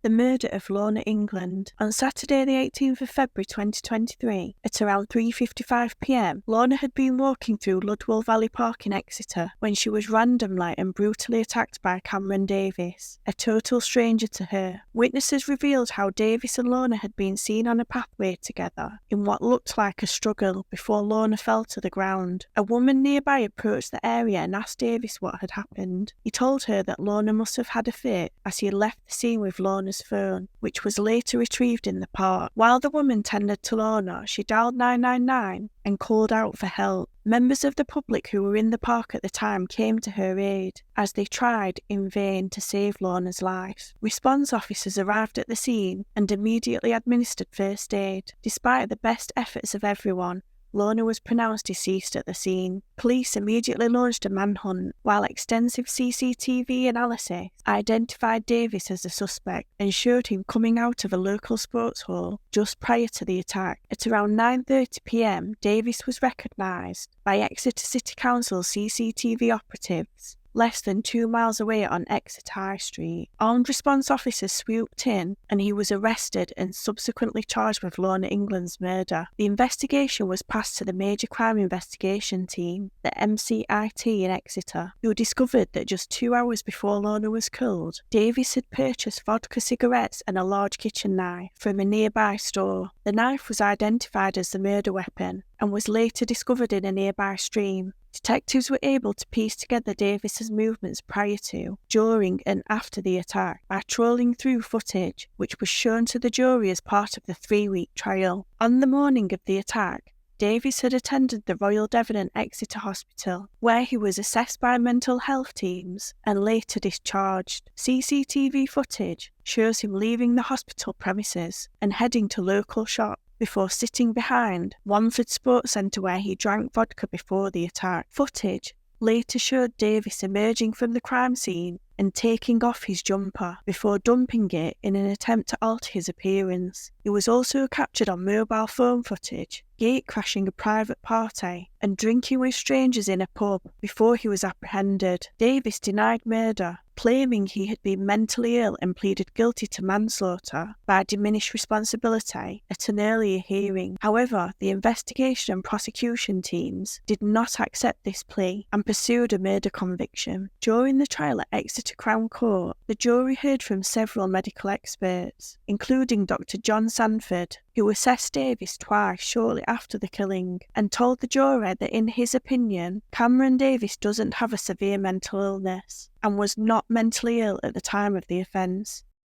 The murder of Lorna England. On Saturday the 18th of February 2023, at around 3:55 p.m, Lorna had been walking through Ludwell Valley Park in Exeter when she was randomly and brutally attacked by Cameron Davis, a total stranger to her. Witnesses revealed how Davis and Lorna had been seen on a pathway together in what looked like a struggle before Lorna fell to the ground. A woman nearby approached the area and asked Davis what had happened. He told her that Lorna must have had a fit as he had left the scene with Lorna's phone, which was later retrieved in the park. While the woman tended to Lorna, she dialed 999 and called out for help. Members of the public who were in the park at the time came to her aid, as they tried in vain to save Lorna's life. Response officers arrived at the scene and immediately administered first aid. Despite the best efforts of everyone, Lorna was pronounced deceased at the scene. Police immediately launched a manhunt, while extensive CCTV analysis identified Davis as the suspect and showed him coming out of a local sports hall just prior to the attack. At around 9:30 p.m, Davis was recognised by Exeter City Council CCTV operatives less than 2 miles away on Exeter High Street. Armed response officers swooped in and he was arrested and subsequently charged with Lorna England's murder. The investigation was passed to the Major Crime Investigation Team, the MCIT in Exeter, who discovered that just 2 hours before Lorna was killed, Davis had purchased vodka cigarettes and a large kitchen knife from a nearby store. The knife was identified as the murder weapon and was later discovered in a nearby stream. Detectives were able to piece together Davis's movements prior to, during and after the attack by trawling through footage which was shown to the jury as part of the 3-week trial. On the morning of the attack, Davis had attended the Royal Devon and Exeter Hospital, where he was assessed by mental health teams and later discharged. CCTV footage shows him leaving the hospital premises and heading to local shops before sitting behind Wanford Sports Centre where he drank vodka before the attack. Footage later showed Davis emerging from the crime scene and taking off his jumper before dumping it in an attempt to alter his appearance. He was also captured on mobile phone footage, gate crashing a private party and drinking with strangers in a pub before he was apprehended. Davis denied murder, claiming he had been mentally ill and pleaded guilty to manslaughter by diminished responsibility at an earlier hearing. However, the investigation and prosecution teams did not accept this plea and pursued a murder conviction. During the trial at Exeter Crown Court, the jury heard from several medical experts, including Dr. John Sanford, who assessed Davis twice shortly after the killing and told the jury that in his opinion, Cameron Davis doesn't have a severe mental illness and was not mentally ill at the time of the offence.